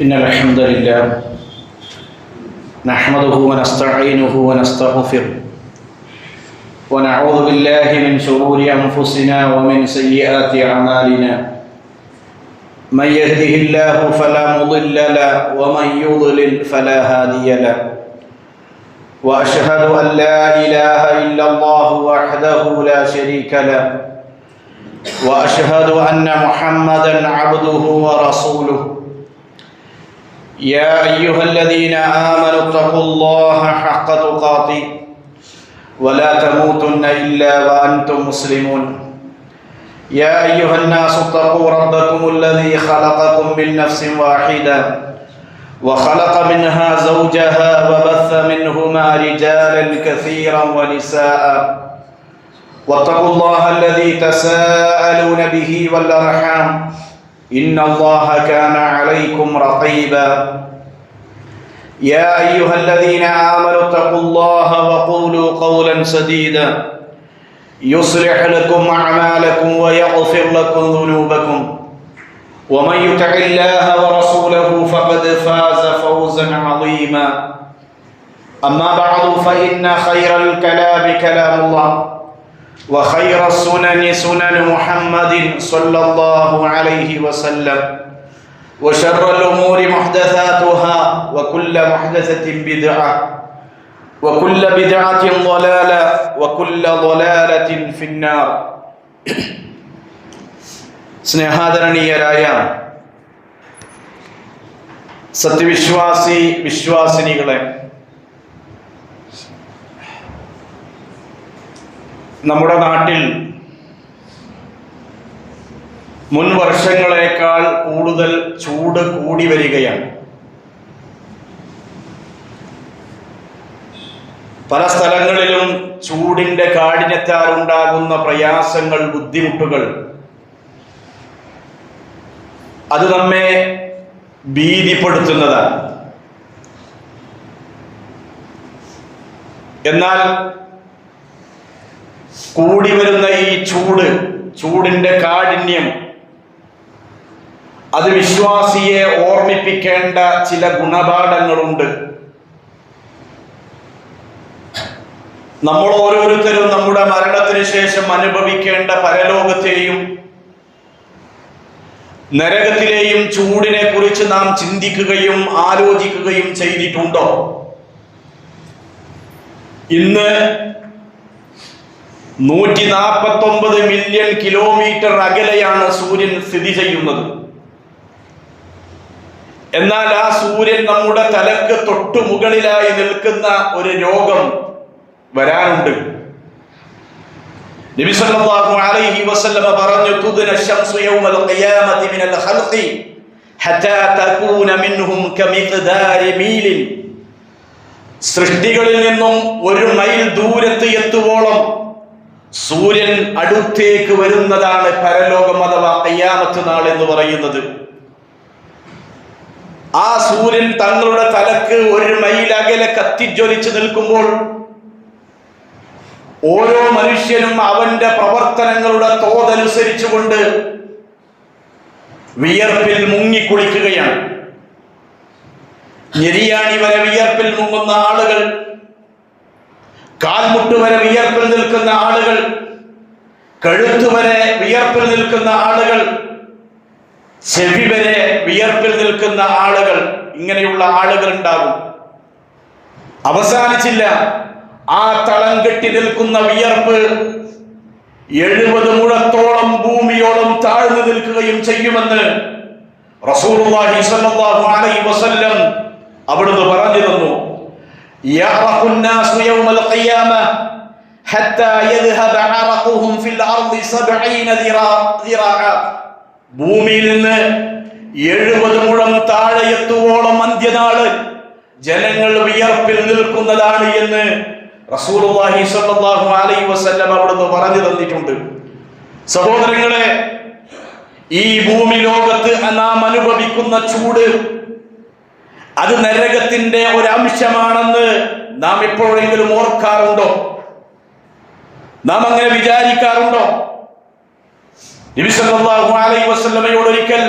إن الحمد لله نحمده ونستعينه ونستغفره ونعوذ بالله من شرور أنفسنا ومن سيئات أعمالنا من يهده الله فلا مضل له ومن يضلل فلا هادي له وأشهد أن لا إله إلا الله وحده لا شريك له وأشهد أن محمدًا عبده ورسوله يا أيها الذين آمنوا اتقوا الله حق تقاته ولا تموتن إلا وأنتم مسلمون يا أيها الناس اتقوا ربكم الذي خلقكم من نفس واحدة وخلق منها زوجها وبث منهما رجالا كثيرا ونساء واتقوا الله الذي تساءلون به والأرحام إن الله كان عليكم رقيبا يا أيها الذين آمنوا اتقوا الله وقولوا قولا سديدا يصلح لكم أعمالكم ويغفر لكم ذنوبكم ومن يطع الله ورسوله فقد فاز فوزا عظيما أما بعد فإن خير الكلام كلام الله وخير السنن سنن محمد صلى الله عليه وسلم وشر الأمور محدثاتها وكل محدثة بدعة وكل بدعة ضلالة وكل ضلالة في النار. സ്നേഹാദരണീയരായ വിശ്വാസിനികളെ, നമ്മുടെ നാട്ടിൽ മുൻ വർഷങ്ങളേക്കാൾ കൂടുതൽ ചൂട് കൂടി വരികയാണ്. പല സ്ഥലങ്ങളിലും ചൂടിന്റെ കാഠിന്യത്താൽ ഉണ്ടാകുന്ന പ്രയാസങ്ങൾ, ബുദ്ധിമുട്ടുകൾ, അത് നമ്മെ ഭീതിപ്പെടുത്തുന്നതാണ്. എന്നാൽ കൂടി വരുന്ന ഈ ചൂടിന്റെ കാഠിന്യം അത് വിശ്വാസിയെ ഓർമ്മിപ്പിക്കേണ്ട ചില ഗുണപാഠങ്ങളുണ്ട്. നമ്മൾ ഓരോരുത്തരും നമ്മുടെ മരണത്തിന് ശേഷം അനുഭവിക്കേണ്ട പരലോകത്തെയും നരകത്തിലെയും ചൂടിനെ കുറിച്ച് നാം ചിന്തിക്കുകയും ആലോചിക്കുകയും ചെയ്തിട്ടുണ്ടോ? ഇന്ന് 149 മില്യൺ കിലോമീറ്റർ അകലെയാണ് സൂര്യൻ സ്ഥിതി ചെയ്യുന്നത്. എന്നാൽ ആ സൂര്യൻ നമ്മുടെ തലക്ക് തൊട്ടു മുകളിലായി നിൽക്കുന്ന ഒരു രോഗം വരാനുണ്ട്. നബി സല്ലല്ലാഹു അലൈഹി വസല്ലമ പറഞ്ഞു, തുദ്ന ശംസു യൗമൽ ഖിയാമത്തി മിനൽ ഖൽഖി ഹത്താ തകൂന മിൻഹും കമിഖ്ദാരി മീലിൻ. സൃഷ്ടികളിൽ നിന്നും 1 മൈൽ ദൂരത്ത് എത്തുവോളം സൂര്യൻ അടുത്തേക്ക് വരുന്നതാണ് പരലോകം അഥവാ ഖിയാമത്ത് നാൾ എന്ന് പറയുന്നത്. ആ സൂര്യൻ തങ്ങളുടെ തലക്ക് 1 മൈൽ അകലെ കത്തിജ്വലിച്ച് നിൽക്കുമ്പോൾ ഓരോ മനുഷ്യനും അവന്റെ പ്രവർത്തനങ്ങളുടെ തോതനുസരിച്ചുകൊണ്ട് വിയർപ്പിൽ മുങ്ങിക്കുളിക്കുകയാണ്. ഞെരിയാണി വരെ വിയർപ്പിൽ മുങ്ങുന്ന ആളുകൾ, കാൽമുട്ട് വരെ വിയർപ്പിൽ നിൽക്കുന്ന ആളുകൾ, കഴുത്ത് വരെ വിയർപ്പിൽ നിൽക്കുന്ന ആളുകൾ, ചെവി വരെ വിയർപ്പിൽ നിൽക്കുന്ന ആളുകൾ, ഇങ്ങനെയുള്ള ആളുകൾ ഉണ്ടാകും. അവസാനിച്ചില്ല. ആ തളം കെട്ടി നിൽക്കുന്ന വിയർപ്പ് 70 മുഴത്തോളം ഭൂമിയോളം താഴ്ന്നു നിൽക്കുകയും ചെയ്യുമെന്ന് റസൂലുള്ളാഹി സ്വല്ലല്ലാഹു അലൈഹി വസല്ലം അവിടുന്ന് പറഞ്ഞു തന്നു. يعرق الناس يوم القيامة حتى يذهب عرقهم في الأرض 70 ذراعا. ഭൂമിയിൽ നിന്ന് 70 മുഴം താഴെ എത്തുവോളം അന്ത്യനാള് ജനങ്ങൾ വിയർപ്പിൽ നിൽക്കുന്നതാണ് എന്ന് റസൂലുള്ളാഹി സ്വല്ലല്ലാഹു അലൈഹി വസല്ലം അവിടുന്ന് പറഞ്ഞു തന്നിട്ടുണ്ട്. സഹോദരങ്ങളെ, ഈ ഭൂമി ലോകത്ത് നാം അനുഭവിക്കുന്ന ചൂട് അത് നരകത്തിന്റെ ഒരു അംശമാണെന്ന് നാം എപ്പോഴെങ്കിലും ഓർക്കാറുണ്ടോ? നാം അങ്ങനെ വിചാരിക്കാറുണ്ടോ? നബി സല്ലല്ലാഹു അലൈഹി വസല്ലമയോട് ഒരിക്കൽ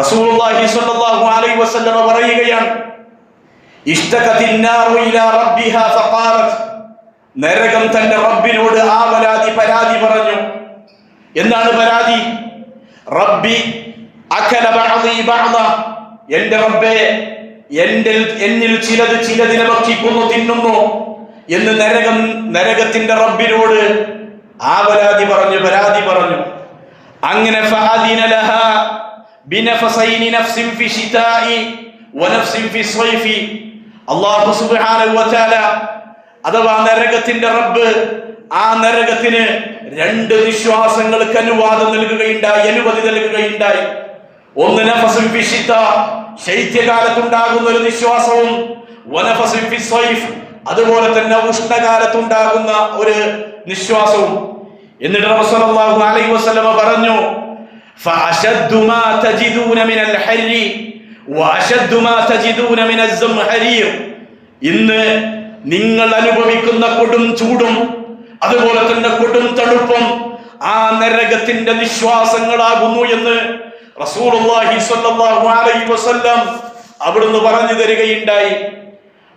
റസൂലുള്ളാഹി സ്വല്ലല്ലാഹു അലൈഹി വസല്ലം പറയുകയാണ്, ഇഷ്തഖത്തിൻ നാറു ഇലാ റബ്ബിഹാ ഫഖാലത്, നരകം തന്റെ റബ്ബിനോട് പരാതി പറഞ്ഞു. എന്താണ് പരാതി? റബ്ബി അകല ബഅദി ബഅദ, എന്റെ റബ്ബേ എന്നിൽ ചിലതിനെ ഭക്ഷിക്കുന്നു, തിന്നുന്നു എന്ന് നരകത്തിന്റെ റബ്ബിനോട് പരാതി പറഞ്ഞു. അങ്ങനെ ഫഅദിന ലഹാ ബിനഫസൈനി നഫ്സിൻ ഫി ശിതാഇ വനഫ്സിൻ ഫി സ്വൈഫി, അല്ലാഹു സുബ്ഹാനഹു വ തആല അഥവാ നരകത്തിന്റെ റബ്ബ് ആ നരകത്തിന് രണ്ട് നിശ്വാസങ്ങൾക്ക് അനുമതി നൽകുകയുണ്ടായി. ഒന്ന് നഫസുൻ ഫി ശിതാ, ശൈത്യകാലത്തുണ്ടാകുന്ന ഒരു നിശ്വാസവും, വനഫസുൻ ഫി സ്വൈഫ്, അതുപോലെ തന്നെ ഉഷ്ണകാലത്തുണ്ടാകുന്ന ഒരു നിശ്വാസവും. എന്നിട്ട് റസൂലുള്ളാഹി അലൈഹി വസല്ലം പറഞ്ഞു, ഫഅശദ്ദു മാ തജിദൂന മിനൽ ഹർരി വഅശദ്ദു മാ തജിദൂന മിനൽ സംഹരീർ, ഇന്ന് നിങ്ങൾ അനുഭവിക്കുന്ന കൊടും ചൂടും അതുപോലെ തന്നെ കൊടും തണുപ്പും ആ നരകത്തിന്റെ നിശ്വാസങ്ങളാകുന്നു എന്ന് റസൂലുള്ളാഹി സ്വല്ലല്ലാഹു അലൈഹി വസല്ലം അവിടുന്ന് പറഞ്ഞു തരികയുണ്ടായി.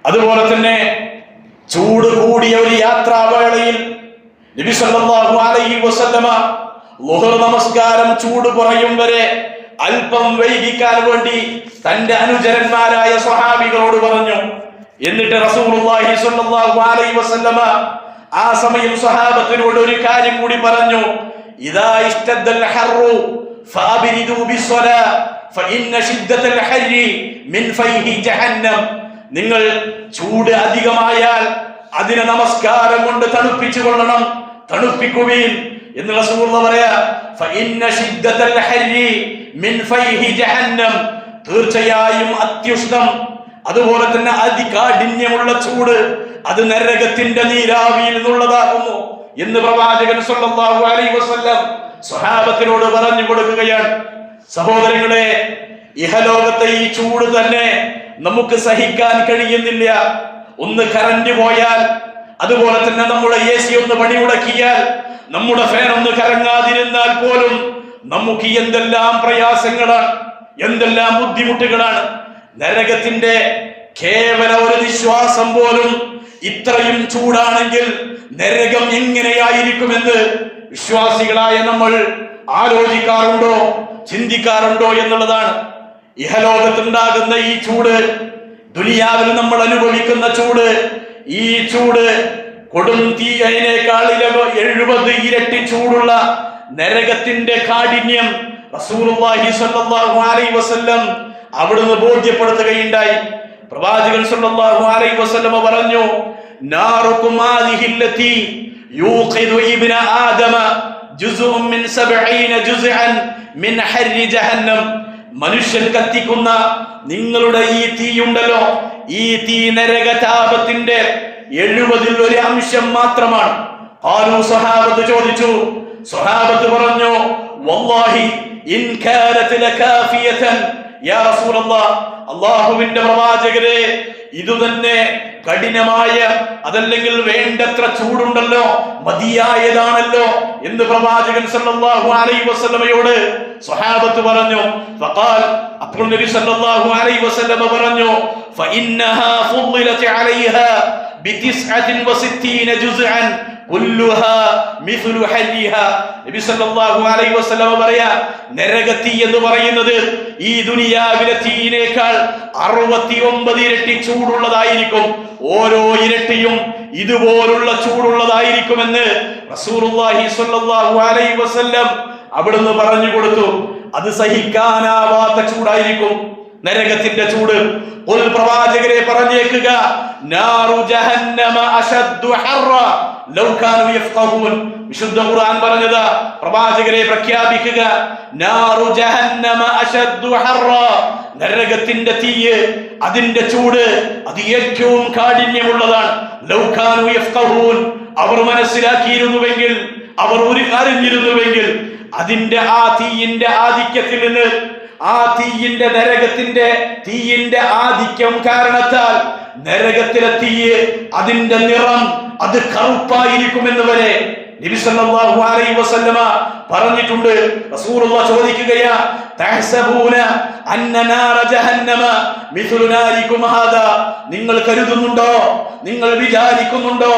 അതുപോലെ തന്നെ ചൂട് കൂടിയ ഒരു യാത്രാവേളയിൽ നബി സല്ലല്ലാഹു അലൈഹി വസല്ലമ ളുഹർ നമസ്കാരം ചൂട് കുറയും വരെ അല്പം വൈകിക്കാൻ വേണ്ടി തന്റെ അനുചരന്മാരായ സ്വഹാബികളോട് പറഞ്ഞു. എന്നിട്ട് റസൂലുള്ളാഹി സ്വല്ലല്ലാഹു അലൈഹി വസല്ലമ ആ സമയം സ്വഹാബത്തിനോട് ഒരു കാര്യം കൂടി പറഞ്ഞു, ഇദാ ഇസ്തദ്ദൽ ഹർറു ഫഅബ്രിദു ബിസ്സലാ ഫഇന്ന ശിദ്ദത്തൽ ഹർരി മിൻ ഫൈഹി ജഹന്നം, നിങ്ങൾ ചൂട് അധികമായാൽ അതിനെ നമസ്കാരം കൊണ്ട് തണുപ്പിക്കുവീൻ എന്ന് റസൂലുള്ളാഹി പറയാ. ഫഇന്ന ശിദ്ദത്തൽ ഹർരി മിൻ ഫൈഹി ജഹന്നം, തീർച്ചയായും അത്യുഷ്ണം അതുപോലെ തന്നെ അതികാഠിന്യമുള്ള ചൂട് അത് നരകത്തിന്റെ നീരാവിയിൽ നിന്നുള്ളതാകുന്നു എന്ന് പ്രവാചകൻ സല്ലല്ലാഹു അലൈഹി വസല്ലം സ്വഹാബത്തിനോട് പറഞ്ഞു കൊടുക്കുകയാണ്. സഹോദരങ്ങളെ, ഇഹലോകത്തെ ഈ ചൂട് തന്നെ നമുക്ക് സഹിക്കാൻ കഴിയുന്നില്ല. ഒന്ന് കറന്റ് പോയാൽ, അതുപോലെ തന്നെ നമ്മുടെ AC ഒന്ന് പണിമുടക്കിയാൽ, നമ്മുടെ ഫാൻ ഒന്ന് കറങ്ങാതിരുന്നാൽ പോലും നമുക്ക് എന്തെല്ലാം പ്രയാസങ്ങളാണ്, എന്തെല്ലാം ബുദ്ധിമുട്ടുകളാണ്. നരകത്തിന്റെ കേവല ഒരു നിശ്വാസം പോലും ഇത്രയും ചൂടാണെങ്കിൽ നരകം എങ്ങനെയായിരിക്കുമെന്ന് വിശ്വാസികളായ നമ്മൾ ആലോചിക്കാറുണ്ടോ, ചിന്തിക്കാറുണ്ടോ എന്നുള്ളതാണ്. ഇഹലോകത്തുണ്ടാകുന്ന ഈ ചൂട്, ദുനിയാവിൽ നമ്മൾ അനുഭവിക്കുന്ന ചൂട്, ഈ ചൂട് കൊടും തീയേക്കാൾ 70 ഇരട്ടി ചൂടുള്ള നരകത്തിന്റെ കാഠിന്യം റസൂലുള്ളാഹി സ്വല്ലല്ലാഹു അലൈഹി വസല്ലം അവിടുന്ന് ബോധ്യപ്പെടുത്തുകയുണ്ടായി. പ്രവാചകൻ സല്ലല്ലാഹു അലൈഹി വസല്ലം പറഞ്ഞു, നാറുകും ഹാദിഹില്ലതി യൂഖിദു ഇബ്ന ആദമ ജുസ്ഉൻ മിൻ 70 ജുസ്അൻ മിൻ ഹർരി ജഹന്നം, മനുഷ്യൻ കത്തിക്കുന്ന നിങ്ങളുടെ ഈ തീയുണ്ടല്ലോ, ഈ തീ നരകതാപത്തിന്റെ 70 ഒരു അംശം മാത്രമാണ്. ഖാലു, സ്വഹാബത്ത് ചോദിച്ചു. സ്വഹാബത്ത് പറഞ്ഞു, വല്ലാഹി ഇൻ കാനത് ലകാഫിയതൻ യാ റസൂലല്ലാഹ്, അല്ലാഹുവിന്റെ പ്രവാചകരെ, ഇതുതന്നെ കഠിനമായ, അതല്ലെങ്കിൽ വേണ്ടത്ര ചൂടുണ്ടല്ലോ, മതിയായതാണല്ലോ എന്ന് പ്രവാചകൻ സല്ലല്ലാഹു അലൈഹി വസല്ലമയോട് സ്വഹാബത്ത് പറഞ്ഞു. ഫഖാൽ, അപ്പോൾ നബി സല്ലല്ലാഹു അലൈഹി വസല്ലമ പറഞ്ഞു, ഫഇന്നഹാ ഫുദ്ദിലത് അലൈഹാ ബി69 ജുസ്അൻ കുല്ലുഹാ മിസ്ലു ഹരിഹാ. നബി സല്ലല്ലാഹു അലൈഹി വസല്ലമ പറയാ, നരകത്തീ എന്ന് പറയുന്നത് ഈ ദുനിയാവിലെ തീയിനേക്കാൾ 69 ഇരട്ടി ചൂടുള്ളതായിരിക്കും. ഓരോ ഇരട്ടിയും ഇതുപോലുള്ള ചൂടുള്ളതായിരിക്കുമെന്ന് റസൂലുള്ളാഹി സ്വല്ലല്ലാഹു അലൈഹി വസല്ലം അവിടുന്ന് പറഞ്ഞു കൊടുത്തു. അത് സഹിക്കാനാവാത്ത ചൂടായിരിക്കും നരകത്തിന്റെ ചൂട്. ഖുൽ, പ്രവാചകരെ പറഞ്ഞേക്കുക, നാറു ജഹന്നമ അശദ്ദു ഹർറ ലൗ കാനൂ യഫ്ഖഹൂൻ. വിശുദ്ധ ഖുർആൻ പറഞ്ഞതാ, പ്രവാചകരെ പ്രഖ്യാപിക്കുക, നാറു ജഹന്നമ അശദ്ദു ഹർറ, നരകത്തിന്റെ തീയ്, അതിന്റെ ചൂട് അത് ഏറ്റവും കാഠിന്യമുള്ളതാണ്. ലൗ കാനൂ യഫ്ഖഹൂൻ, അവർ മനസ്സിലാക്കിയിരുന്നുവെങ്കിൽ, അവർ അറിഞ്ഞിരുന്നുവെങ്കിൽ, അതിന്റെ ആ തീയിന്റെ ആധിക്യത്തിൽ നിന്ന്, ആ തീയിന്റെ നരകത്തിന്റെ തീയിന്റെ ആധിക്യം കാരണത്താൽ നരകത്തിലെ തീയ്, അതിന്റെ നിറം അത് കറുപ്പായിരിക്കുമെന്ന് വരെ നബി സല്ലല്ലാഹു അലൈഹി വസല്ലമ പറഞ്ഞിട്ടുണ്ട്. റസൂലുള്ളാഹി ചോദിക്കുകയാ, തഹ്സബൂന അന്ന നാര ജഹന്നമ മിസ്ലു നാരികും ഹാദാ, നിങ്ങൾ കരുതുന്നുണ്ടോ, നിങ്ങൾ വിചാരിക്കുന്നുണ്ടോ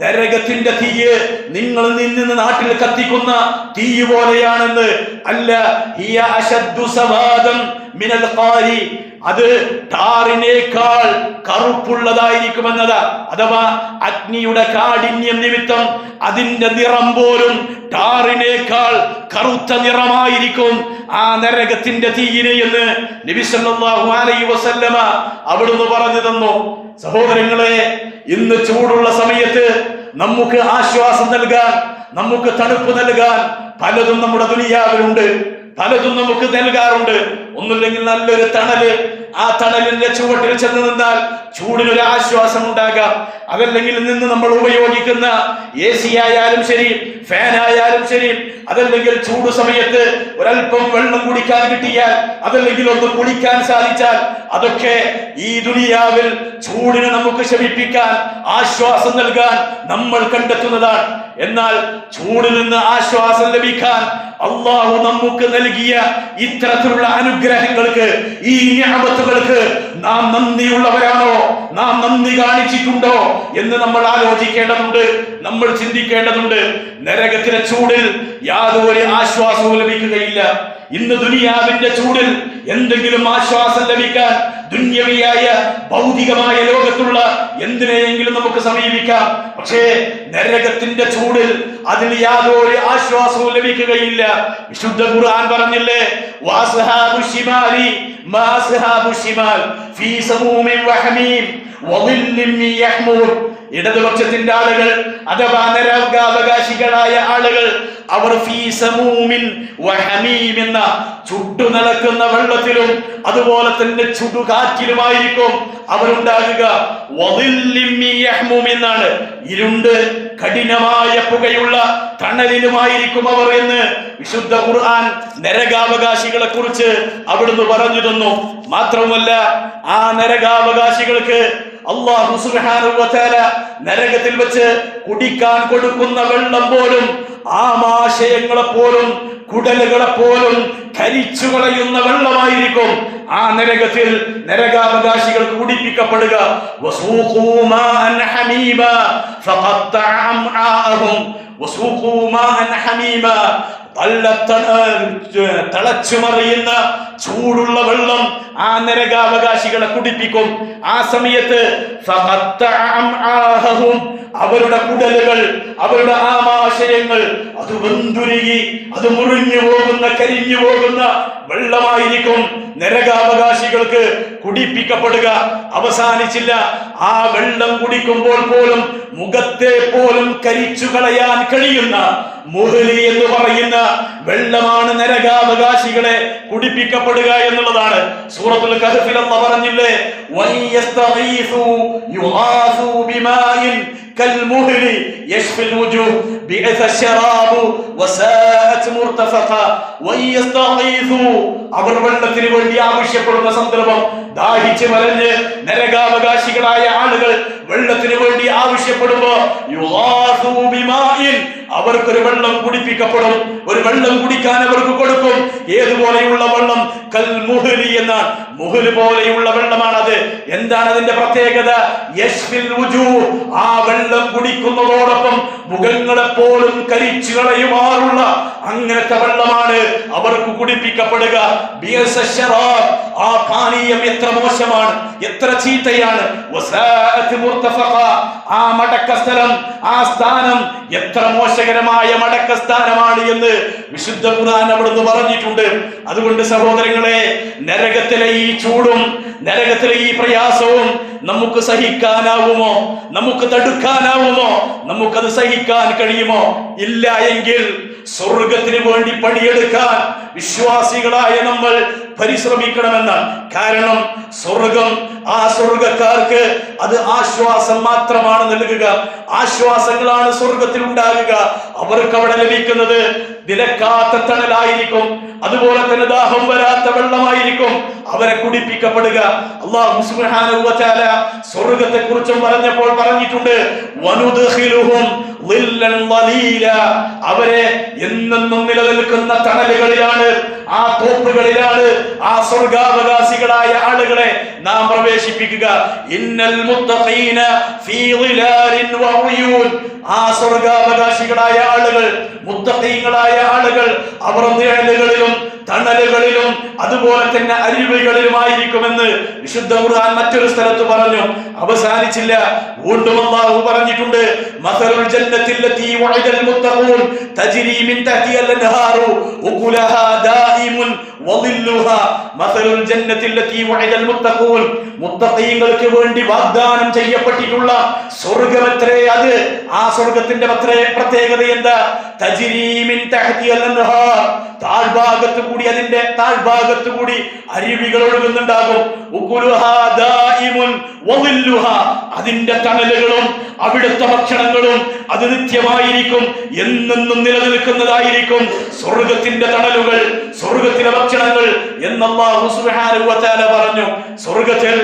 നരകത്തിന്റെ തീയ് നിങ്ങൾ നിന്ന് നാട്ടിൽ കത്തിക്കുന്ന തീ പോലെയാണെന്ന്? അല്ല, ഹിയ അശദ്ദു സവാദം മിനൽ ഖാരി, അത് ടാറിനേക്കാൾ കറുപ്പുള്ളതായിരിക്കുമെന്നതാ. അഥവാ അഗ്നിയുടെ കാഠിന്യം നിമിത്തം അതിന്റെ നിറം പോലും ടാറിനേക്കാൾ കറുത്ത നിറമായിരിക്കും ആ നരകത്തിന്റെ തീയിന് എന്ന് നബി സല്ലല്ലാഹു അലൈഹി വസല്ലമ അവിടുന്ന് പറഞ്ഞു തന്നു. സഹോദരങ്ങളെ, ഇന്ന് ചൂടുള്ള സമയത്ത് നമുക്ക് ആശ്വാസം നൽകാൻ, നമുക്ക് തണുപ്പ് നൽകാൻ പലതും നമ്മുടെ ദുനിയാവിലുണ്ട്, പലതും നമുക്ക് നൽകാറുണ്ട്. ഒന്നുമില്ലെങ്കിൽ നല്ലൊരു തണല്, ആ തണലിന്റെ ചുവട്ടിൽ ചെന്ന് നിന്നാൽ ചൂടിനൊരു ആശ്വാസം ഉണ്ടാകാം. അതല്ലെങ്കിൽ നിന്ന് നമ്മൾ ഉപയോഗിക്കുന്ന AC ആയാലും ശരി, ഫാൻ ആയാലും ശരി, അതല്ലെങ്കിൽ ചൂട് സമയത്ത് ഒരൽപ്പം വെള്ളം കുടിക്കാൻ കിട്ടിയാൽ, അതല്ലെങ്കിൽ ഒന്ന് കുളിക്കാൻ സാധിച്ചാൽ, അതൊക്കെ ഈ ദുനിയാവിൽ ചൂടിനെ നമുക്ക് ശമിപ്പിക്കാൻ, ആശ്വാസം നൽകാൻ നമ്മൾ കണ്ടെത്തുന്നതാണ്. എന്നാൽ ചൂടിൽ നിന്ന് ആശ്വാസം ലഭിക്കാൻ അള്ളാഹു നമുക്ക് നൽകിയ ഇത്തരത്തിലുള്ള അനുഗ്രഹങ്ങൾക്ക്, ഈ നിഅമത്തുകൾക്ക് നാം നന്ദിയുള്ളവരാണോ, നാം നന്ദി കാണിച്ചിട്ടുണ്ടോ എന്ന് നമ്മൾ ആലോചിക്കേണ്ടതുണ്ട്, നമ്മൾ ചിന്തിക്കേണ്ടതുണ്ട്. നരകത്തിലെ ചൂടിൽ യാതൊരു ആശ്വാസവും ലഭിക്കുകയില്ല. ഇന്ന് ദുനിയാവിന്റെ ചൂടിൽ എന്തെങ്കിലും ആശ്വാസം ലഭിക്കാൻ ദുന്യവിയായ ഭൗതികമായ ലോകത്തുള്ള എന്തിനെയെങ്കിലും നമുക്ക് സമീപിക്കാം. പക്ഷേ നരകത്തിന്റെ ചൂടിൽ അതിന് യാതൊരു ആശ്വാസവും ലഭിക്കുകയില്ല. വിശുദ്ധ ഖുർആൻ പറഞ്ഞില്ലേ, വഅസ്ഹാബു ശിമാലി മാ അസ്ഹാബു ശിമാൽ ഫീ സമൂമിൻ വഹമീം വളില്ലിൻ മിൻ യഹ്മൂം. ഇടതുപക്ഷത്തിന്റെ ആളുകൾ അഥവാ നരകാവകാശികളായ ആളുകൾ അവർ ഫീ സമൂമിൻ വഹമീം എന്ന ചുട്ടു നടക്കുന്ന വെള്ളത്തിലും അതുപോലെ തന്നെ ചുടുകാറ്റിലുമായിരിക്കും അവരുണ്ടാകുക. വളില്ലിൻ മിൻ യഹ്മൂം എന്നാണ്, ഇരുണ്ട് കഠിനമായ പുകയുള്ള തണലിലുമായിരിക്കും അവർ എന്ന് വിശുദ്ധ ഖുർആൻ നരകാവകാശികളെ കുറിച്ച് അവിടുന്ന് പറഞ്ഞു തന്നു. മാത്രമല്ല, ആ നരകാവകാശികൾക്ക് അല്ലാഹു സുബ്ഹാനഹു വ തആല നരകത്തിൽ വെച്ച് കുടിക്കാൻ കൊടുക്കുന്ന വെള്ളം പോലും ആമാശയങ്ങളെ പോലും കുടലുകളെ പോലും കരിച്ചു കളയുന്ന വെള്ളമായിരിക്കും ആ നരകത്തിൽ നരകാവകാശികൾക്ക് കുടിപ്പിക്കപ്പെടുക. വസൂഖൂ മാഅൻ ഹമീമ ഫഖത്തഅ അംആഅഹും വസൂഖൂ മാഅൻ ഹമീമ, തിളച്ചുമറിയുന്ന ചൂടുള്ള വെള്ളം ആ നരകാവകാശികളെ കുടിപ്പിക്കും. ആ സമയത്ത് അവരുടെ കുടലുകൾ, അവരുടെ ആമാശയങ്ങൾ അത് വെന്തുരുകി, അത് മുറിഞ്ഞു പോകുന്ന, കരിഞ്ഞു പോകുന്ന വെള്ളമായിരിക്കും നരകാവകാശികൾക്ക് കുടിപ്പിക്കപ്പെടുക. അവസാനിച്ചില്ല, ആ വെള്ളം കുടിക്കുമ്പോൾ പോലും മുഖത്തെ പോലും കരിച്ചു കളയാൻ കഴിയുന്ന മുഹ്ലി എന്ന് പറയുന്ന വെള്ളമാണ് നരകാവകാശികളെ കുടിപ്പിക്കപ്പെടുക എന്നുള്ളതാണ്. സൂറത്തുൽ കഹ്ഫിൽ അല്ലാഹു പറഞ്ഞില്ലേ, വയസ്തഗീസു യുഗാസു ബിമാഇൻ കൽമുഹ്ലി യശ്ഫിൽ വുജൂഹ് ബിഅസ ശറാബു വസാഅത് മുർതഫഖ. വയസ്തഗീസു, അവർ വെള്ളത്തിന് വേണ്ടി ആവശ്യപ്പെടുന്ന സന്ദർഭം, ദാഹിച്ച് വലഞ്ഞ് നരകാവകാശികളായ ആളുകൾ വെള്ളത്തിന് വേണ്ടി ആവശ്യപ്പെടുമ്പോ യുഗാസു ബിമാഇൻ, അവർക്കൊരു വെള്ളം കുടിപ്പിക്കപ്പെടും, ഒരു വെള്ളം കുടിക്കാൻ അവർക്ക് കൊടുക്കും. ഏതുപോലെയുള്ള വെള്ളം? കൽമുഹ്ലി എന്നാണ്, മുഹ്ല് പോലെയുള്ള വെള്ളമാണത്. എന്താണ് അതിന്റെ പ്രത്യേകത? യശ്ഫിൽ വുജൂഹ്, ആ വെള്ളം കുടിക്കുന്നതോടൊപ്പം മുഖങ്ങളെ പോലും കരിച്ചു കളയുമാറുള്ള അങ്ങനത്തെ വെള്ളമാണ് അവർക്ക് കുടിപ്പിക്കപ്പെടുക. ബിഅസ ശറാബ്, ആ പാനീയം എത്ര മോശമാണ്, എത്ര ചീത്തയാണ്. വസാഅത് മുർതഫഖ, ആ മടക്കസ്ഥലം, ആ സ്ഥാനം എത്ര മോശകരമായ മടക്കസ്ഥാനമാണ് എന്ന് വിശുദ്ധ ഖുർആൻ അവിടുന്ന് പറഞ്ഞിട്ടുണ്ട്. അതുകൊണ്ട് സഹോദരങ്ങളെ, നരകത്തിലെ ഈ ചൂടും നരകത്തിലെ ഈ പ്രയാസവും നമുക്ക് സഹിക്കാനാവുമോ? നമുക്ക് തടുക്കാനാവുമോ? നമുക്കത് സഹിക്കാൻ കഴിയുമോ? ഇല്ല എങ്കിൽ സ്വർഗത്തിന് വേണ്ടി പണിയെടുക്കാൻ വിശ്വാസികളായ നമ്മൾ പരിശ്രമിക്കണമെന്നാണ്. കാരണം സ്വർഗം, ആ സ്വർഗക്കാർക്ക് അത് ആശ്വാസം മാത്രമാണ് നൽകുക. ആശ്വാസങ്ങളാണ് സ്വർഗത്തിൽ ഉണ്ടാകുക. അവർക്ക് അവിടെ ലഭിക്കുന്നത് നിലക്കാത്ത തണലായിരിക്കും, അതുപോലെ തന്നെ ദാഹം വരാത്ത വെള്ളമായിരിക്കും അവരെ കുടിപ്പിക്കപ്പെടുക. അല്ലാഹു സുബ്ഹാനഹു വ തആല സ്വർഗത്തെ കുറിച്ചും പറഞ്ഞപ്പോൾ പറഞ്ഞിട്ടുണ്ട്, വനുദ്ഖിലുഹും ളില്ലൻ ളലീല, അവരെ എന്നെന്നും നിലനിൽക്കുന്ന തണലുകളിലാണ്, ആ തോപ്പുകളിലാണ് ആ സ്വർഗാവകാശികളായ ആളുകളെ നാം പ്രവേശിപ്പിക്കുക. ഇന്നൽ മുത്തഖീന ഫീ ളിലാലിൻ വ ഉയൂൻ. ആ സ്വർഗാവകാശികളായ ആളുകൾ, മുത്തഖീങ്ങളായ ആളുകൾ, അവർ നിഴലുകളിലും തണലുകളിലും അതുപോലെ തന്നെ അരുവികളിലുമായിരിക്കുമെന്ന് വിശുദ്ധ ഖുർആൻ മറ്റൊരു സ്ഥലത്ത് പറഞ്ഞു. അവസാനിച്ചില്ല, വീണ്ടും അല്ലാഹു പറഞ്ഞിട്ടുണ്ട്, മസലുൽ ജന്നത്തില്ലതി വഅദൽ മുത്തഖൂൻ തജ്രി മിൻ തഹ്തിഹൽ അൻഹാറു ഉഖുലഹാ ദായിമുൻ വളില്ലുഹാ. മസലുൽ ജന്നത്തില്ലതി വഅദൽ മുത്തഖൂൻ, മുത്തഖീങ്ങൾക്ക് വേണ്ടി വാഗ്ദാനം ചെയ്യപ്പെട്ടിട്ടുള്ള സ്വർഗ്ഗമത്രേ അത്. ആ സ്വർഗ്ഗത്തിന്റെ പ്രത്യേകത എന്താ? തജ്രി മിൻ തഹ്തിഹൽ അൻഹാർ, താഴ്ഭാഗത്ത് കൂടി, അതിന്റെ താഴ്ഭാഗത്ത് കൂടി അരുവികൾ ഒഴുകുന്നുണ്ടാകും. ഉഖുലുഹാ ദായിമുൻ വളില്ലുഹാ, അതിന്റെ തണലുകളും അവിടുത്തെ ഭക്ഷണങ്ങളും അത് നിത്യമായിരിക്കും, എന്നെന്നും നിലനിൽക്കുന്നതായിരിക്കും. സ്വർഗത്തിന്റെ തണലുകൾ, സ്വർഗത്തിലെ ഭക്ഷണങ്ങൾ എന്ന് അല്ലാഹു സുബ്ഹാനഹു വ തആല പറഞ്ഞു. സ്വർഗത്തിൽ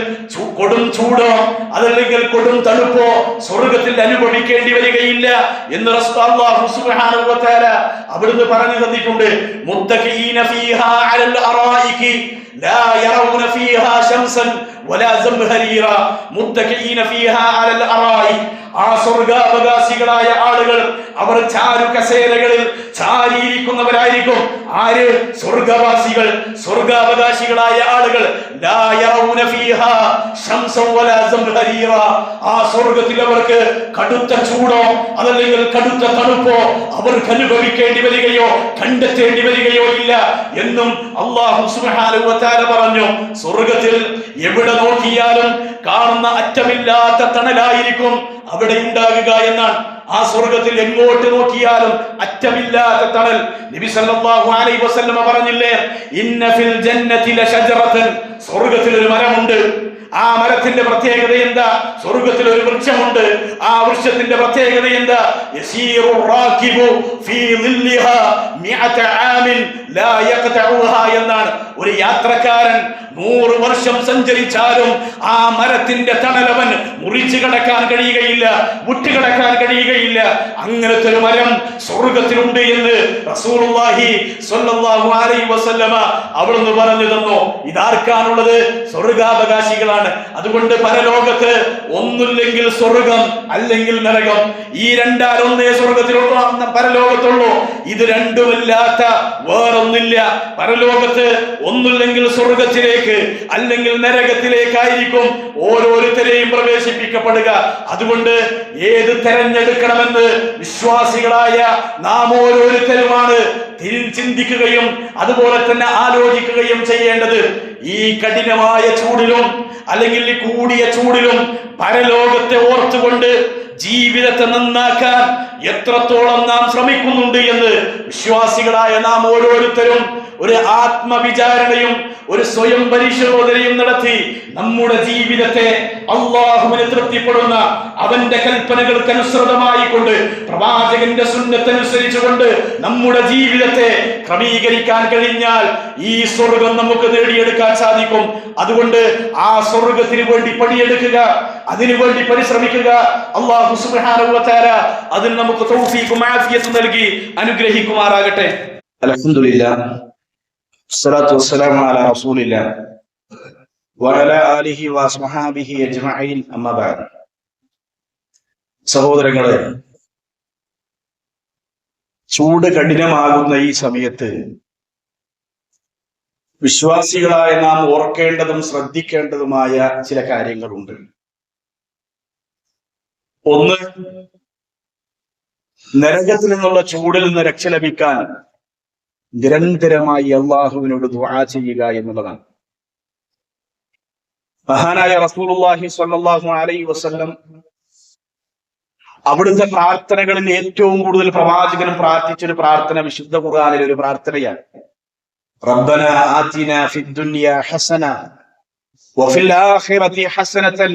കൊടും ചൂടോ അതല്ലെങ്കിൽ കൊടും തണുപ്പോ സ്വർഗത്തിൽ അനുഭവിക്കേണ്ടി വരികയില്ല എന്ന് അല്ലാഹു സുബ്ഹാനഹു വ തആല അവിടുന്ന് പറഞ്ഞു തന്നിട്ടുണ്ട്. മുത്തഖീന ഫീഹാ അലൽ അറായികി ലാ യറൗന ഫീഹാ ശംസൻ വലാ സംഹരീറ. മുത്തഖീന ഫീഹാ അലൽ അറായിക്, ആ സ്വർഗാവകാശികളായ ആളുകൾ അവർ ചാരു കസേരകളിൽ ചാരിയിരിക്കുന്നവരായിരിക്കും. ആര്? സ്വർഗവാസികൾ, സ്വർഗാവകാശികളായ ആളുകൾ. ലാ യറൗന ഫീഹാ ശംസൻ വലാ സംഹരീറ. ആ സ്വർഗത്തിൽ അവർക്ക് കടുത്ത ചൂടോ അതല്ലെങ്കിൽ കടുത്ത തണുപ്പോ അവർക്ക് അനുഭവിക്കേണ്ടി വരികയോ കണ്ടെത്തേണ്ടി വരികയോ ഇല്ല എന്നും അല്ലാഹു സുബ്ഹാനഹു വ തആല പറഞ്ഞു. സ്വർഗത്തിൽ എവിടെ നോക്കിയാലും കാണുന്ന അറ്റമില്ലാത്ത തണലായിരിക്കും അവിടെ ഉണ്ടാകുക എന്നാണ്. ആ സ്വർഗത്തിൽ എങ്ങോട്ട് നോക്കിയാലും അറ്റമില്ലാത്ത തണൽ. നബി സല്ലല്ലാഹു അലൈഹി വസല്ലം പറഞ്ഞില്ലേ, ഇന്ന ഫിൽ ജന്നതി ലശജറതൻ, സ്വർഗത്തിൽ ഒരു മരമുണ്ട്. ആ മരത്തിന്റെ പ്രത്യേകത എന്താ? സ്വർഗത്തിൽ ഒരു വൃക്ഷമുണ്ട്. ആ വൃക്ഷത്തിന്റെ പ്രത്യേകത എന്താ? യസീറു റാകിബു ഫീ ളില്ലിഹാ മിഅത ആമിൻ ലാ യഖതഉഹാ എന്നാണ്. ഒരു യാത്രക്കാരൻ 100 വർഷം സഞ്ചരിച്ചാലും ആ മരത്തിന്റെ തണലവൻ മുറിച്ചു കടക്കാൻ കഴിയുകയില്ല, വിട്ടുകിടക്കാൻ കഴിയുകയില്ല. അങ്ങനത്തെ ഒരു മരം സ്വർഗത്തിലുണ്ട് എന്ന് റസൂലുള്ളാഹി സ്വല്ലല്ലാഹു അലൈഹി വസല്ലമ അവിടുന്ന് പറഞ്ഞു തന്നു. ഇതാർക്കാണുള്ളത്? സ്വർഗാവകാശികളാണ്. അതുകൊണ്ട് പരലോകത്ത് ഒന്നുമില്ലെങ്കിൽ സ്വർഗം അല്ലെങ്കിൽ നരകം. ഈ രണ്ടാലൊന്നേ സ്വർഗത്തിലുള്ള പരലോകത്തുള്ളൂ. ഇത് രണ്ടുമില്ലാത്ത വേറൊന്നില്ല. പരലോകത്ത് ഒന്നുമില്ലെങ്കിൽ സ്വർഗത്തിലേക്ക് അല്ലെങ്കിൽ നരകത്തിലേക്കായിരിക്കും ഓരോരുത്തരെയും പ്രവേശിപ്പിക്കപ്പെടുക. അതുകൊണ്ട് ഏത് തെരഞ്ഞെടുക്കണമെന്ന് വിശ്വാസികളായ നാം ഓരോരുത്തരുമാണ് ചിന്തിക്കുകയും അതുപോലെ തന്നെ ആലോചിക്കുകയും ചെയ്യേണ്ടത്. ഈ കഠിനമായ ചൂടിലും അല്ലെങ്കിൽ ഈ കൂടിയ ചൂടിലും പരലോകത്തെ ഓർത്തുകൊണ്ട് ജീവിതത്തെ നന്നാക്കാൻ എത്രത്തോളം നാം ശ്രമിക്കുന്നുണ്ട് എന്ന് വിശ്വാസികളായ നാം ഓരോരുത്തരും ഒരു ആത്മവിചാരണയും ഒരു സ്വയം പരിശോധനയും നടത്തി നമ്മുടെ ജീവിതത്തെ അല്ലാഹുവിനെ തൃപ്തിപ്പെടുന്ന അവന്റെ കൽപ്പനകൾക്ക് അനുസൃതമായി കൊണ്ട് പ്രവാചകന്റെ സുന്നത്തനുസരിച്ചുകൊണ്ട് നമ്മുടെ ജീവിതത്തെ ക്രമീകരിക്കാൻ കഴിഞ്ഞാൽ ഈ സ്വർഗം നമുക്ക് നേടിയെടുക്കാൻ സാധിക്കും. അതുകൊണ്ട് ആ സ്വർഗത്തിന് വേണ്ടി പണിയെടുക്കുക, അതിനുവേണ്ടി പരിശ്രമിക്കുക. അല്ലാഹു സുബ്ഹാനഹു വ തആല അതിന് നമുക്ക് തൗഫീഖും ആഫിയത്തും നൽകി അനുഗ്രഹിക്കുമാറാകട്ടെ. അൽഹംദുലില്ലാഹ് വസ്സലാത്തു വസ്സലാമു അലാ റസൂലില്ലാഹ് വഅലാ ആലിഹി വസ്വഹാബിഹി അജ്മഈൻ. അമ്മാ ബഅദ്. സഹോദരങ്ങളെ, ചൂട് കഠിനമാകുന്ന ഈ സമയത്ത് വിശ്വാസികളായ നാം ഓർക്കേണ്ടതും ശ്രദ്ധിക്കേണ്ടതുമായ ചില കാര്യങ്ങളുണ്ട്. ഒന്ന്, നരകത്തിൽ നിന്നുള്ള ചൂടിൽ നിന്ന് രക്ഷ ലഭിക്കാൻ നിരന്തരമായി അള്ളാഹുവിനോട് ദുആ ചെയ്യുക എന്നുള്ളതാണ്. മഹാനായ റസൂലുള്ളാഹി സ്വല്ലല്ലാഹു അലൈഹി വസല്ലം അവിടുത്തെ പ്രാർത്ഥനകളിൽ ഏറ്റവും കൂടുതൽ പ്രവാചകനും പ്രാർത്ഥിച്ചൊരു പ്രാർത്ഥന വിശുദ്ധ ഖുർആനിലെ ഒരു പ്രാർത്ഥനയാണ്. റബ്ബന ആതിന ഫിദ്ദുനിയ ഹസന വഫിൽ ആഖിറതി ഹസനതൻ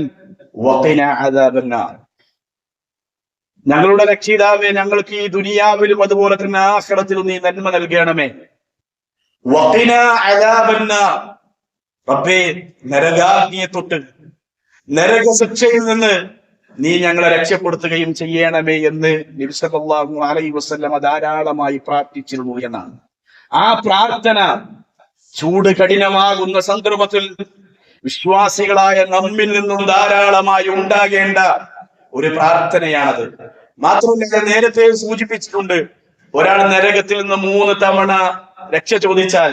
വഖിന അദാബന്നാർ. ഞങ്ങളുടെ രക്ഷിതാവേ, ഞങ്ങൾക്ക് ഈ ദുനിയാവിലും അതുപോലെ തന്നെ ആഖിറത്തിലും നീ നന്മ നൽകണമേ. വഖിന അദാബന്നാർ, റബ്ബേ, നരകാഗ്നിയെ തൊട്ട് നരകശിക്ഷയിൽ നിന്ന് നീ ഞങ്ങളെ രക്ഷപ്പെടുത്തുകയും ചെയ്യണമേ എന്ന് നബി സല്ലല്ലാഹു അലൈഹി വസല്ലം ധാരാളമായി പ്രാർത്ഥിച്ചിരുന്നു എന്നാണ്. ആ പ്രാർത്ഥന ചൂട് കഠിനമാകുന്ന സന്ദർഭത്തിൽ വിശ്വാസികളായ നമ്മിൽ നിന്നും ധാരാളമായി ഉണ്ടാകേണ്ട ഒരു പ്രാർത്ഥനയാണത്. മാത്രമല്ല, ഞാൻ നേരത്തെ സൂചിപ്പിച്ചിട്ടുണ്ട്, ഒരാൾ നരകത്തിൽ നിന്ന് 3 തവണ രക്ഷ ചോദിച്ചാൽ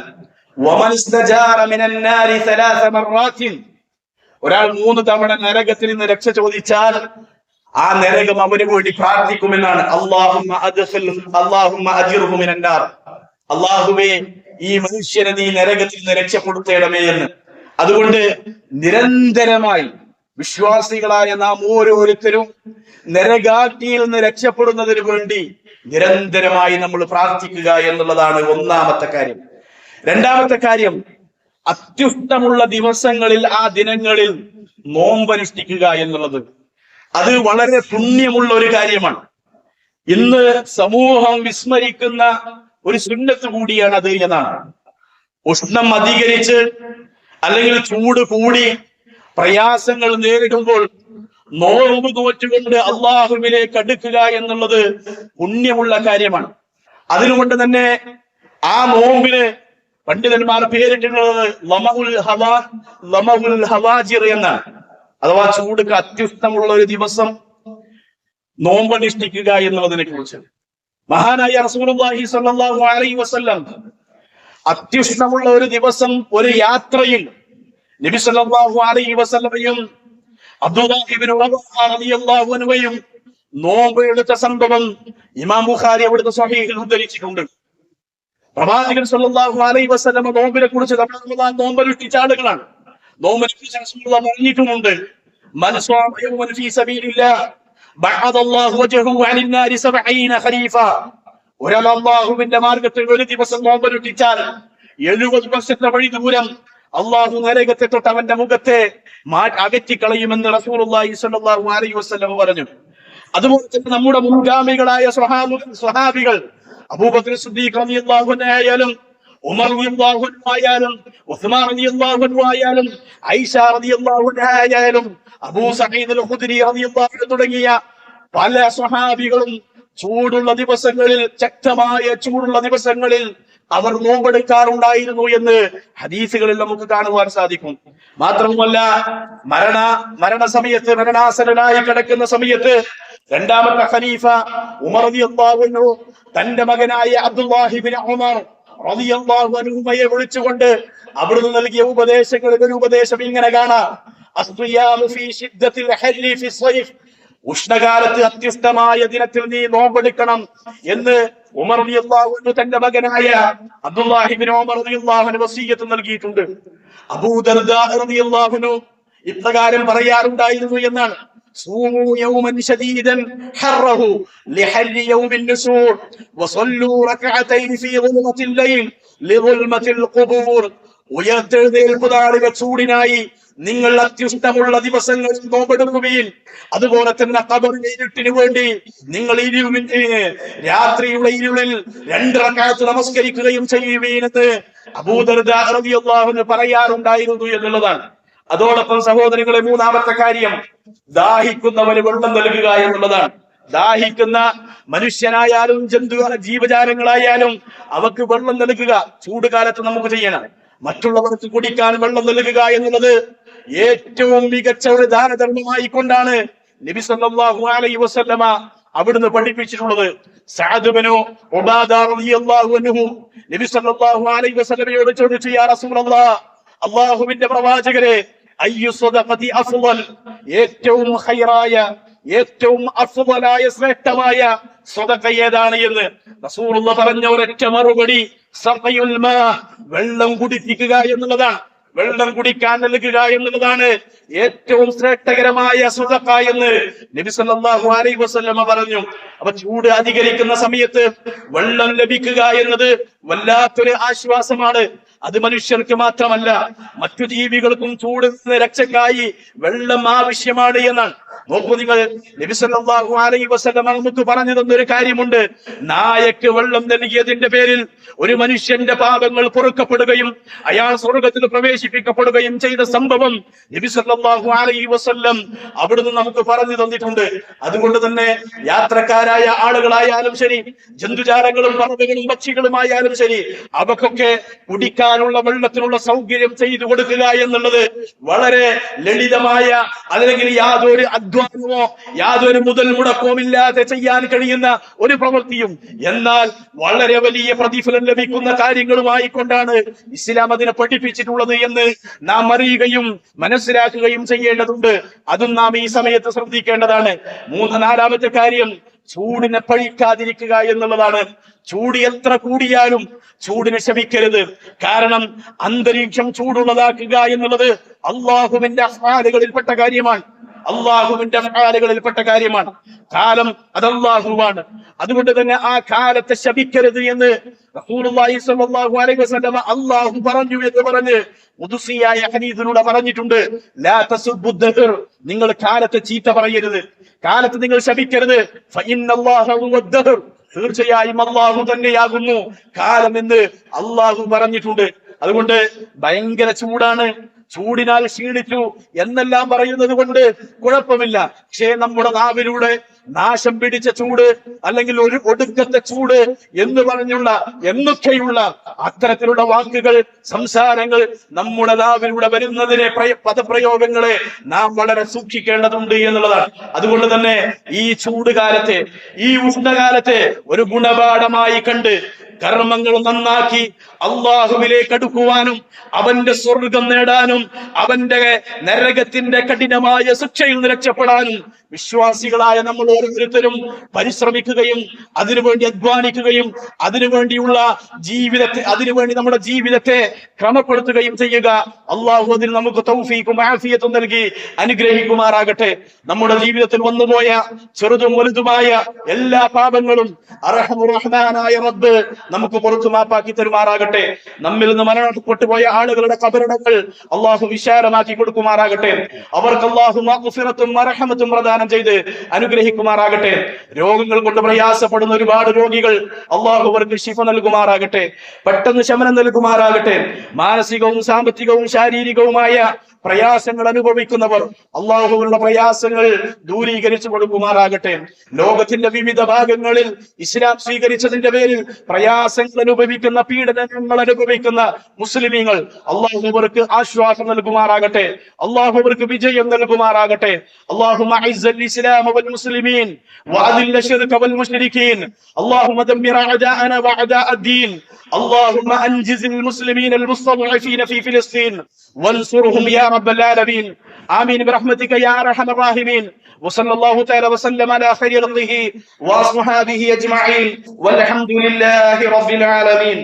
ഒരാൾ 3 തവണ നരകത്തിൽ നിന്ന് രക്ഷ ചോദിച്ചാൽ ആ നരകം അവന് വേണ്ടി പ്രാർത്ഥിക്കുമെന്നാണ്. അല്ലാഹുവേ, ഈ മനുഷ്യനെ നീ നരകത്തിൽ നിന്ന് രക്ഷപ്പെടുത്തേണമേ എന്ന്. അതുകൊണ്ട് നിരന്തരമായി വിശ്വാസികളായ നാം ഓരോരുത്തരും നരകാഗ്നിയിൽ നിന്ന് രക്ഷപ്പെടുന്നതിന് വേണ്ടി നിരന്തരമായി നമ്മൾ പ്രാർത്ഥിക്കുക എന്നുള്ളതാണ് ഒന്നാമത്തെ കാര്യം. രണ്ടാമത്തെ കാര്യം, അത്യുഷ്ടമുള്ള ദിവസങ്ങളിൽ, ആ ദിനങ്ങളിൽ നോമ്പനുഷ്ഠിക്കുക എന്നുള്ളത്. അത് വളരെ പുണ്യമുള്ള ഒരു കാര്യമാണ്. ഇന്ന് സമൂഹം വിസ്മരിക്കുന്ന ഒരു സുന്നത്ത് കൂടിയാണ് അത് എന്നാണ്. ഉഷ്ണം അധികരിച്ച് അല്ലെങ്കിൽ ചൂട് കൂടി പ്രയാസങ്ങൾ നേരിടുമ്പോൾ നോമ്പ് നോറ്റുകൊണ്ട് അള്ളാഹുവിലേക്ക് അടുക്കുക എന്നുള്ളത് പുണ്യമുള്ള കാര്യമാണ്. അതിനുകൊണ്ട് തന്നെ ആ നോമ്പിന് പണ്ഡിതന്മാർ പേരിട്ടിട്ടുള്ളത് ലമഉൽ ഹവാജിർ എന്നാണ്. അഥവാ ചൂടുക്ക് അത്യുഷ്ടമുള്ള ഒരു ദിവസം നോമ്പനുഷ്ഠിക്കുക എന്നുള്ളതിനെ കുറിച്ച് മഹാനായ റസൂലുള്ളാഹി സ്വല്ലല്ലാഹു അലൈഹി വസല്ലം അത്യുഷ്ണമുള്ള ഒരു ദിവസം ഒരു യാത്രയിൽ നബി സല്ലല്ലാഹു അലൈഹി വസല്ലമയും അബ്ദുല്ലാഹി ഇബ്നു റവാഹ റളിയല്ലാഹു അൻഹുവും നോമ്പ് എടുത്ത സംഭവം ഇമാം ബുഖാരി അവിടുത്തെ സ്വഹീഹിൽ ഉദ്ധരിച്ചിട്ടുണ്ട്. പ്രവാചകൻ സല്ലല്ലാഹു അലൈഹി വസല്ലം നോമ്പിനെ കുറിച്ച് നോമ്പനുഷ്ഠിച്ച ആളുകളാണ്. നോമ്പിനെ കുറിച്ച് റസൂലുള്ളാഹി പറഞ്ഞിട്ടുമുണ്ട്, മൻ സ്വാമ യൗമൻ ഫീ സബീലില്ലാഹ് ബഅദല്ലാഹു വജ്ഹഹു അനിൻ നാരി 70 ഖരീഫ. ഒരാൾ അല്ലാഹുവിന്റെ മാർഗ്ഗത്തിൽ ഒരു ദിവസം നോമ്പനുഷ്ഠിച്ചാൽ 70 വർഷത്തെ വഴി ദൂരം അള്ളാഹു നരകത്തെ തൊട്ട് അവന്റെ മുഖത്തെ അകറ്റിക്കളയുമെന്ന് റസൂലുള്ളാഹി സ്വല്ലല്ലാഹു അലൈഹി വസല്ലം പറഞ്ഞു. അതുപോലെ തന്നെ നമ്മുടെ മുൻഗാമികളായ സ്വഹാബികൾ അബൂബക്കർ സിദ്ദീഖ് റളിയല്ലാഹു അൻഹു ആയാലും ഉമർ റളിയല്ലാഹു അൻഹു ആയാലും ഉസ്മാൻ റളിയല്ലാഹു അൻഹു ആയാലും ഐഷ റളിയല്ലാഹു അൻഹ ആയാലും അബൂ സഈദ് അൽ ഖുദ്രി റളിയല്ലാഹു അൻഹു തുടങ്ങിയ പല സ്വഹാബികളും ചൂടുള്ള ദിവസങ്ങളിൽ, ശക്തമായ ചൂടുള്ള ദിവസങ്ങളിൽ അവർ നോമ്പെടുക്കാറുണ്ടായിരുന്നു എന്ന് ഹദീസുകളിൽ നമുക്ക് കാണുവാൻ സാധിക്കും. മാത്രവുമല്ല, മരണസമയത്ത്, മരണാസന്നനായി കിടക്കുന്ന സമയത്ത് രണ്ടാമത്തെ ഖലീഫ ഉമർ റളിയല്ലാഹു അൻഹു തന്റെ മകനായ അബ്ദുല്ലാഹി ഇബ്നു ഉമർ റളിയല്ലാഹു അൻഹുയെ വിളിച്ചുകൊണ്ട് അവിടുന്ന് നൽകിയ ഉപദേശങ്ങളിൽ ഒരു ഉപദേശം ഇങ്ങനെ കാണാം: അസ്റിയാമു ഫീ ശിദ്ദത്തിൽ ഹർരി ഫീ സ്വൈഫ്. ഉഷ്ണകാലത്ത് അത്യുഷ്ടമായ ദിനത്തിൽ നീ നോമ്പെടുക്കണം എന്ന് ഉമർ റളിയല്ലാഹു അൻഹു തന്റെ മകനായ അബ്ദുല്ലാഹി ഇബ്നു ഉമർ റളിയല്ലാഹു അൻഹു വസിയ്യത്ത് നൽകിയിട്ടുണ്ട്. അബൂ ദർദാ റളിയല്ലാഹു അൻഹു ഇപ്രകാരം പറയാറുണ്ടായിരുന്നു എന്നാണ്: സൂമു യൗമൻ ശദീദൻ ഹർറഹു ലിഹർരി യൗമിൻ നുസൂർ വസല്ലു റകഅതൈൻ ഫീ ളുൽമത്തിൽ ലൈൽ ലിളുൽമത്തിൽ ഖുബൂർ. ഉയർത്തെഴുന്നേൽപ്പ് നാളിലെ ചൂടിനായി നിങ്ങൾ അത്യുഷ്ടമുള്ള ദിവസങ്ങളിൽ നോമ്പെടുക്കുകയും അതുപോലെ തന്നെ ഖബറിലെ ഇരുട്ടിന് വേണ്ടി നിങ്ങൾ രാത്രിയുടെ ഇരുളിൽ 2 റക്അത്ത് നമസ്കരിക്കുകയും ചെയ്യുകയെന്ന് അബൂ ദർദാ റളിയല്ലാഹു അൻഹു പറയാറുണ്ടായിരുന്നു എന്നുള്ളതാണ്. അതോടൊപ്പം സഹോദരങ്ങളെ, മൂന്നാമത്തെ കാര്യം ദാഹിക്കുന്നവന് വെള്ളം നൽകുക എന്നുള്ളതാണ്. ദാഹിക്കുന്ന മനുഷ്യനായാലും ജീവജാലങ്ങളായാലും അവർക്ക് വെള്ളം നൽകുക ചൂട് കാലത്ത് നമുക്ക് ചെയ്യണം. മറ്റുള്ളവർക്ക് കുടിക്കാൻ വെള്ളം നൽകുക എന്നുള്ളത് ഏറ്റവും മികച്ച ഒരു ദാനധർമ്മമായി കൊണ്ടാണ് നബി സല്ലല്ലാഹു അലൈഹി വസല്ലമ അവിടുന്ന് പഠിപ്പിച്ചിട്ടുള്ളത്. സഅദ് ഇബ്നു ഉബാദ റളിയല്ലാഹു അൻഹു നബി സല്ലല്ലാഹു അലൈഹി വസല്ലമയോട് ചോദിച്ചു, യാ റസൂലല്ലാഹ്, അല്ലാഹുവിന്റെ പ്രവാചകരെ, അയ്യു സദഖതി അഫ്ളൽ, ഏറ്റവും ഖൈറായ, ഏറ്റവും അഫ്ളലായ, ശ്രേഷ്ഠമായ സദഖ ഏതാണ് എന്ന്. റസൂലുള്ളാഹി പറഞ്ഞ ഒരൊറ്റ മറുപടി സഖയുൽ മാ, വെള്ളം കുടിപ്പിക്കുക എന്നുള്ളതാണ്. വെള്ളം കുടിക്കാൻ നൽകുക എന്നുള്ളതാണ് ഏറ്റവും ശ്രേഷ്ഠകരമായ സദഖ എന്ന് നബി സല്ലല്ലാഹു അലൈഹി വസല്ലമ പറഞ്ഞു. അപ്പൊ ചൂട് അധികരിക്കുന്ന സമയത്ത് വെള്ളം ലഭിക്കുക എന്നത് വല്ലാത്തൊരു ആശ്വാസമാണ്. അത് മനുഷ്യർക്ക് മാത്രമല്ല, മറ്റു ജീവികൾക്കും ചൂടിൽ നിന്ന് രക്ഷക്കായി വെള്ളം ആവശ്യമാണ് എന്നാണ്. നോക്കൂ നിങ്ങൾ, നബി സല്ലല്ലാഹു അലൈഹി വസല്ലം നമുക്ക് പറഞ്ഞു തന്നൊരു കാര്യമുണ്ട്. നായക്ക് വെള്ളം നൽകിയതിന്റെ പേരിൽ ഒരു മനുഷ്യന്റെ പാപങ്ങൾ പൊറുക്കപ്പെടുകയും അയാൾ സ്വർഗത്തിൽ പ്രവേശിപ്പിക്കപ്പെടുകയും ചെയ്ത സംഭവം നബി സല്ലല്ലാഹു അലൈഹി വസല്ലം അവിടുന്ന് നമുക്ക് പറഞ്ഞു തന്നിട്ടുണ്ട്. അതുകൊണ്ട് തന്നെ യാത്രക്കാരായ ആളുകളായാലും ശരി, ജന്തുജാലങ്ങളും പറവകളും പക്ഷികളുമായാലും ശരി, അവക്കൊക്കെ കുടിക്കാൻ കുടിക്കാനുള്ള വെള്ളത്തിനുള്ള സൗകര്യം ചെയ്തു കൊടുക്കുക എന്നുള്ളത് വളരെ ലളിതമായ, അല്ലെങ്കിൽ യാതൊരു അധ്വാനമോ യാതൊരു മുതൽ മുടക്കവും ഇല്ലാതെ ചെയ്യാൻ കഴിയുന്ന ഒരു പ്രവൃത്തിയും, എന്നാൽ വളരെ വലിയ പ്രതിഫലം ലഭിക്കുന്ന കാര്യങ്ങളുമായി കൊണ്ടാണ് ഇസ്ലാം അതിനെ പഠിപ്പിച്ചിട്ടുള്ളത് എന്ന് നാം അറിയുകയും മനസ്സിലാക്കുകയും ചെയ്യേണ്ടതുണ്ട്. അതും നാം ഈ സമയത്ത് ശ്രദ്ധിക്കേണ്ടതാണ്. നാലാമത്തെ കാര്യം ചൂടിനെ പഴിക്കാതിരിക്കുക എന്നുള്ളതാണ്. ചൂട് എത്ര കൂടിയാലും ചൂടിനെ ശമിക്കരുത്. കാരണം അന്തരീക്ഷം ചൂടുള്ളതാക്കുക എന്നുള്ളത് അള്ളാഹുവിന്റെ അഫ്ആലുകളിൽപ്പെട്ട കാര്യമാണ്. കാലം അത് അല്ലാഹുവാണ്. അതുകൊണ്ട് തന്നെ ആ കാലത്തെ ശപിക്കരുത് എന്ന് റസൂലുള്ളാഹി സ്വല്ലല്ലാഹു അലൈഹി വസല്ലം അല്ലാഹു പറഞ്ഞു എന്ന് പറഞ്ഞ് ഖുദ്സിയായ ഹദീസിലൂടെ പറഞ്ഞിട്ടുണ്ട്. ലാ തസുബ്ബു ദഹർ, നിങ്ങൾ കാലത്തെ ചീത്ത പറയരുത്, കാലത്തെ നിങ്ങൾ ശപിക്കരുത്. ഫഇന്നല്ലാഹ ഹുവദ് ദഹർ, തീർച്ചയായും അല്ലാഹു തന്നെയാകുന്നു കാലം എന്ന് അല്ലാഹു പറഞ്ഞിട്ടുണ്ട്. അതുകൊണ്ട് ഭയങ്കര ചൂടാണ്, ചൂടിനാൽ ക്ഷീണിച്ചു എന്നെല്ലാം പറയുന്നത് കൊണ്ട് കുഴപ്പമില്ല. പക്ഷേ നമ്മുടെ നാവിലൂടെ നാശം പിടിച്ച ചൂട്, അല്ലെങ്കിൽ ഒരു ഒടുക്കത്തെ ചൂട് എന്ന് പറഞ്ഞുള്ള എന്നൊക്കെയുള്ള അത്തരത്തിലുള്ള വാക്കുകൾ, സംസാരങ്ങൾ നമ്മുടെ നാവിലൂടെ വരുന്നതിനെ പദപ്രയോഗങ്ങളെ നാം വളരെ സൂക്ഷിക്കേണ്ടതുണ്ട് എന്നുള്ളതാണ്. അതുകൊണ്ട് തന്നെ ഈ ചൂട് കാലത്തെ, ഈ ഉഷ്ണകാലത്തെ ഒരു ഗുണപാഠമായി കണ്ട് കർമ്മങ്ങൾ നന്നാക്കി അള്ളാഹുവിലേക്ക് അടുക്കുവാനും അവന്റെ സ്വർഗം നേടാനും അവന്റെ നരകത്തിന്റെ കഠിനമായ ശിക്ഷയിൽ നിന്ന് രക്ഷപ്പെടാനും വിശ്വാസികളായ നമ്മൾ ഓരോരുത്തരും പരിശ്രമിക്കുകയും അതിനുവേണ്ടി അധ്വാനിക്കുകയും അതിനുവേണ്ടിയുള്ള അതിനുവേണ്ടി നമ്മുടെ ജീവിതത്തെ ക്രമപ്പെടുത്തുകയും ചെയ്യുക. അള്ളാഹു അതിന് നമുക്ക് തൗഫീഖും ആഫിയത്തും നൽകി അനുഗ്രഹിക്കുമാറാകട്ടെ. നമ്മുടെ ജീവിതത്തിൽ വന്നുപോയ ചെറുതും വലുതുമായ എല്ലാ പാപങ്ങളും അർഹമുർ റഹ്മാനായ റബ്ബ് നമുക്ക് പുറത്തു മാപ്പാക്കി തരുമാറാകട്ടെ. നമ്മിൽ നിന്ന് മരണപ്പെട്ടു പോയ ആളുകളുടെ ഖബറിടങ്ങൾ അള്ളാഹു വിശാലമാക്കി കൊടുക്കുമാറാകട്ടെ. അവർക്ക് അള്ളാഹു മഗ്ഫിറത്തും മർഹമത്തും പ്രദാനം ചെയ്ത് അനുഗ്രഹിക്കുമാറാകട്ടെ. രോഗങ്ങൾ കൊണ്ട് പ്രയാസപ്പെടുന്ന ഒരുപാട് രോഗികൾ അള്ളാഹു അവർക്ക് ശിഫ നൽകുമാറാകട്ടെ, പെട്ടെന്ന് ശമനം നൽകുമാറാകട്ടെ. മാനസികവും സാമ്പത്തികവും ശാരീരികവുമായ പ്രയാസങ്ങൾ അനുഭവിക്കുന്നവർ അള്ളാഹുവിനുള്ള പ്രയാസങ്ങൾ ദൂരീകരിച്ചു കൊടുക്കുമാറാകട്ടെ. ലോകത്തിന്റെ വിവിധ ഭാഗങ്ങളിൽ ഇസ്ലാം സ്വീകരിച്ചതിന്റെ പേരിൽ പ്രയാസങ്ങൾ അനുഭവിക്കുന്ന, പീഡനങ്ങൾ അനുഭവിക്കുന്ന മുസ്ലിമീങ്ങൾ അള്ളാഹു അവർക്ക് ആശ്വാസം നൽകുമാറാകട്ടെ, അള്ളാഹു അവർക്ക് വിജയം നൽകുമാറാകട്ടെ. اللهم اعز الاسلام والمسلمين واذل الشرك والمشركين اللهم دمر اعداءنا واعداء الدين اللهم انجز المسلمين المستضعفين في فلسطين وانصرهم يا رب العالمين آمين برحمتك يا ارحم الراحمين وصلى الله تعالى وسلم على خير خلقه واصحابه اجمعين والحمد لله رب العالمين.